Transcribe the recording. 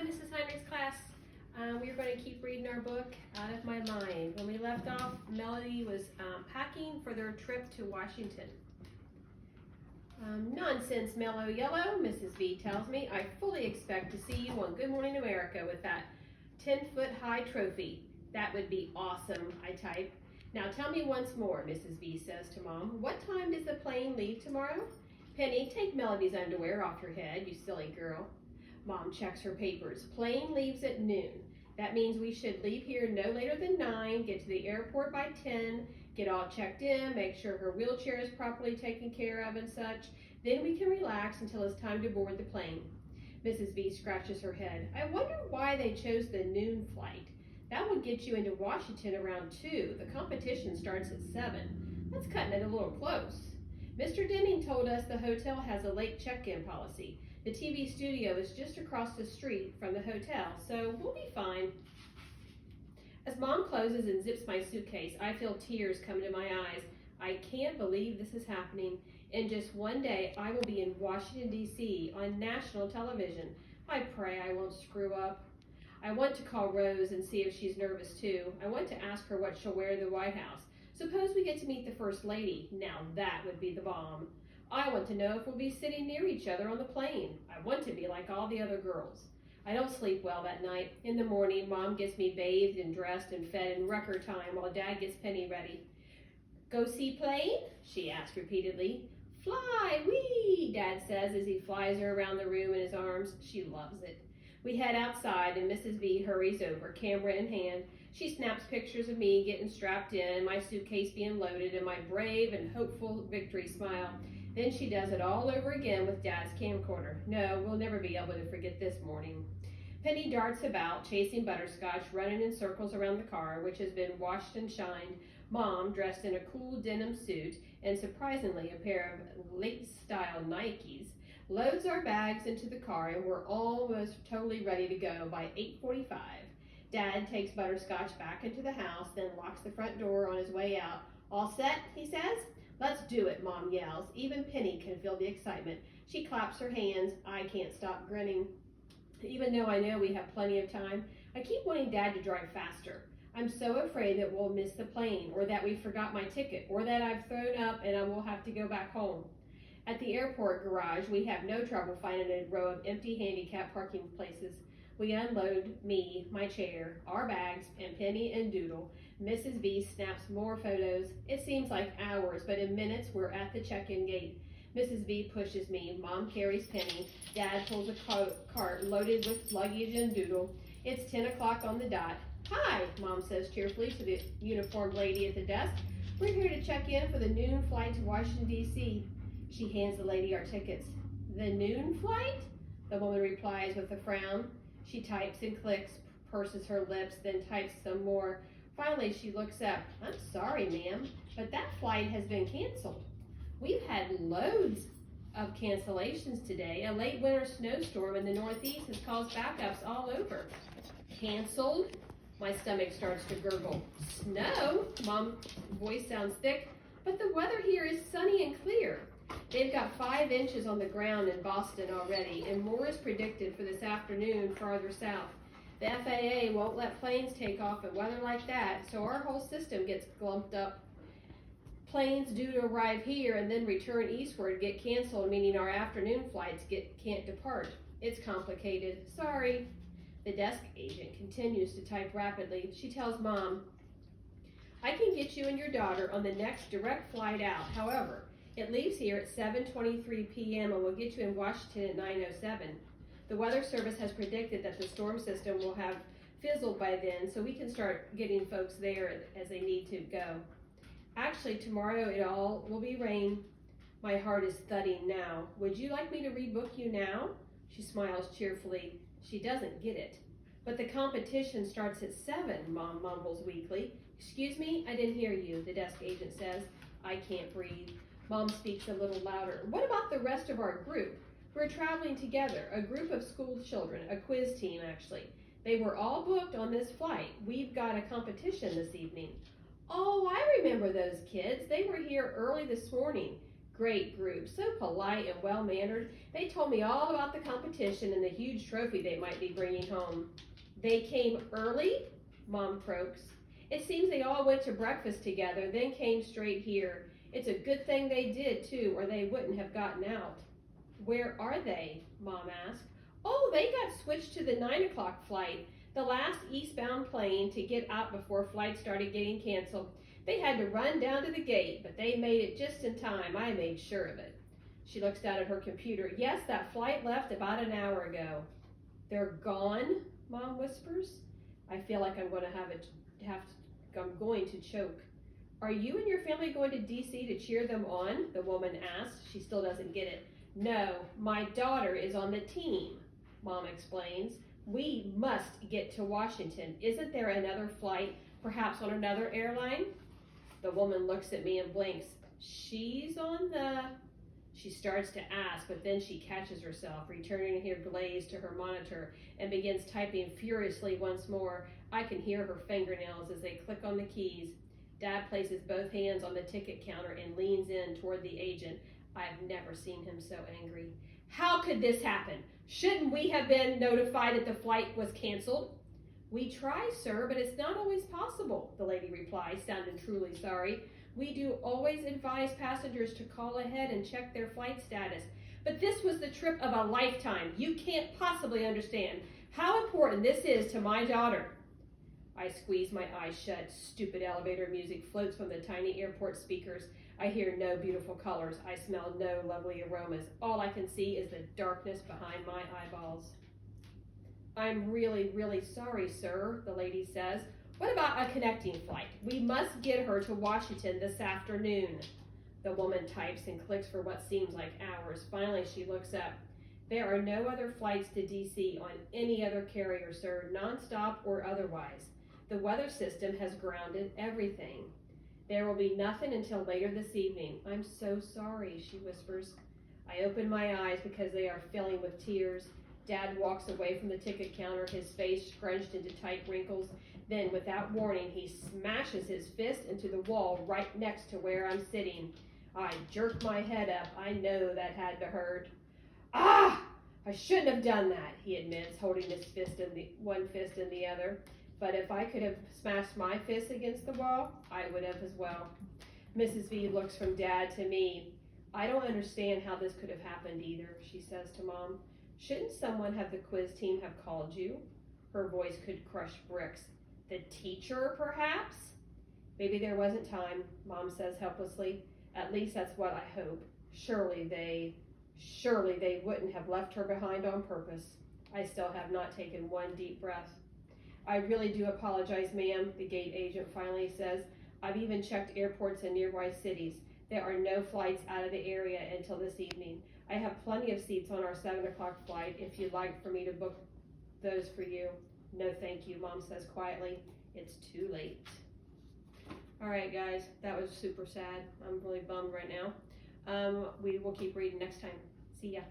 Mrs. Heinrich's class. We're going to keep reading our book, Out of My Mind. When we left off, Melody was packing for their trip to Washington. Nonsense, Mellow Yellow, Mrs. V tells me. I fully expect to see you on Good Morning America with that 10-foot-high trophy. That would be awesome, I type. Now tell me once more, Mrs. V says to Mom. What time does the plane leave tomorrow? Penny, take Melody's underwear off your head, you silly girl. Mom checks her papers. Plane leaves at noon. That means we should leave here no later than 9, get to the airport by 10, get all checked in, make sure her wheelchair is properly taken care of and such. Then we can relax until it's time to board the plane. Mrs. V scratches her head. I wonder why they chose the noon flight. That would get you into Washington around 2. The competition starts at 7. That's cutting it a little close. Mr. Deming told us the hotel has a late check-in policy. The TV studio is just across the street from the hotel, so we'll be fine. As Mom closes and zips my suitcase, I feel tears come to my eyes. I can't believe this is happening. In just one day, I will be in Washington, D.C. on national television. I pray I won't screw up. I want to call Rose and see if she's nervous too. I want to ask her what she'll wear in the White House. Suppose we get to meet the First Lady. Now that would be the bomb. I want to know if we'll be sitting near each other on the plane. I want to be like all the other girls. I don't sleep well that night. In the morning, Mom gets me bathed and dressed and fed in record time while Dad gets Penny ready. Go see plane? She asks repeatedly. Fly, wee, Dad says as he flies her around the room in his arms. She loves it. We head outside and Mrs. V hurries over, camera in hand. She snaps pictures of me getting strapped in, my suitcase being loaded, and my brave and hopeful victory smile. Then she does it all over again with Dad's camcorder. No, we'll never be able to forget this morning. Penny darts about, chasing Butterscotch, running in circles around the car, which has been washed and shined. Mom, dressed in a cool denim suit and surprisingly a pair of late-style Nikes, loads our bags into the car and we're almost totally ready to go by 8:45. Dad takes Butterscotch back into the house, then locks the front door on his way out. All set, he says. Let's do it, Mom yells. Even Penny can feel the excitement. She claps her hands. I can't stop grinning. Even though I know we have plenty of time, I keep wanting Dad to drive faster. I'm so afraid that we'll miss the plane, or that we forgot my ticket, or that I've thrown up and I will have to go back home. At the airport garage, we have no trouble finding a row of empty handicap parking places. We unload me, my chair, our bags, and Penny and Doodle. Mrs. V snaps more photos. It seems like hours, but in minutes we're at the check-in gate. Mrs. V pushes me. Mom carries Penny. Dad pulls a cart loaded with luggage and Doodle. It's 10 o'clock on the dot. Hi, Mom says cheerfully to the uniformed lady at the desk. We're here to check in for the noon flight to Washington, D.C. She hands the lady our tickets. The noon flight? The woman replies with a frown. She types and clicks, purses her lips, then types some more. Finally, she looks up. I'm sorry, ma'am, but that flight has been canceled. We've had loads of cancellations today. A late winter snowstorm in the Northeast has caused backups all over. Canceled? My stomach starts to gurgle. Snow? Mom's voice sounds thick, but the weather here is sunny and clear. They've got 5 inches on the ground in Boston already, and more is predicted for this afternoon farther south. The FAA won't let planes take off in weather like that, so our whole system gets glumped up. Planes due to arrive here and then return eastward get canceled, meaning our afternoon flights can't depart. It's complicated. Sorry. The desk agent continues to type rapidly. She tells Mom, I can get you and your daughter on the next direct flight out. However, it leaves here at 7:23 p.m. and will get you in Washington at 9:07. The Weather Service has predicted that the storm system will have fizzled by then, so we can start getting folks there as they need to go. Actually, tomorrow it all will be rain. My heart is thudding now. Would you like me to rebook you now? She smiles cheerfully. She doesn't get it. But the competition starts at 7, Mom mumbles weakly. Excuse me, I didn't hear you, the desk agent says. I can't breathe. Mom speaks a little louder. What about the rest of our group? We're traveling together, a group of school children, a quiz team actually. They were all booked on this flight. We've got a competition this evening. Oh, I remember those kids. They were here early this morning. Great group, so polite and well-mannered. They told me all about the competition and the huge trophy they might be bringing home. They came early? Mom croaks. It seems they all went to breakfast together, then came straight here. It's a good thing they did, too, or they wouldn't have gotten out. Where are they? Mom asked. Oh, they got switched to the 9 o'clock flight, the last eastbound plane to get out before flights started getting canceled. They had to run down to the gate, but they made it just in time. I made sure of it. She looks down at her computer. Yes, that flight left about an hour ago. They're gone, Mom whispers. I feel like I'm going to choke. Are you and your family going to D.C. to cheer them on? The woman asks. She still doesn't get it. No, my daughter is on the team, Mom explains. We must get to Washington. Isn't there another flight, perhaps on another airline? The woman looks at me and blinks. She starts to ask, but then she catches herself, returning her gaze to her monitor and begins typing furiously once more. I can hear her fingernails as they click on the keys. Dad places both hands on the ticket counter and leans in toward the agent. I've never seen him so angry. How could this happen? Shouldn't we have been notified that the flight was canceled? We try, sir, but it's not always possible, the lady replies, sounding truly sorry. We do always advise passengers to call ahead and check their flight status. But this was the trip of a lifetime. You can't possibly understand how important this is to my daughter. I squeeze my eyes shut. Stupid elevator music floats from the tiny airport speakers. I hear no beautiful colors. I smell no lovely aromas. All I can see is the darkness behind my eyeballs. I'm really, really sorry, sir, the lady says. What about a connecting flight? We must get her to Washington this afternoon. The woman types and clicks for what seems like hours. Finally, she looks up. There are no other flights to D.C. on any other carrier, sir, nonstop or otherwise. The weather system has grounded everything. There will be nothing until later this evening. I'm so sorry, she whispers. I open my eyes because they are filling with tears. Dad walks away from the ticket counter, his face scrunched into tight wrinkles. Then, without warning, he smashes his fist into the wall right next to where I'm sitting. I jerk my head up. I know that had to hurt. Ah! I shouldn't have done that, he admits, holding his one fist in the other. But if I could have smashed my fist against the wall, I would have as well. Mrs. V looks from Dad to me. I don't understand how this could have happened either, she says to Mom. Shouldn't someone have the quiz team have called you? Her voice could crush bricks. The teacher, perhaps? Maybe there wasn't time, Mom says helplessly. At least that's what I hope. Surely they wouldn't have left her behind on purpose. I still have not taken one deep breath. I really do apologize, ma'am, the gate agent finally says. I've even checked airports in nearby cities. There are no flights out of the area until this evening. I have plenty of seats on our 7 o'clock flight if you'd like for me to book those for you. No, thank you, Mom says quietly. It's too late. All right, guys, that was super sad. I'm really bummed right now. We will keep reading next time. See ya.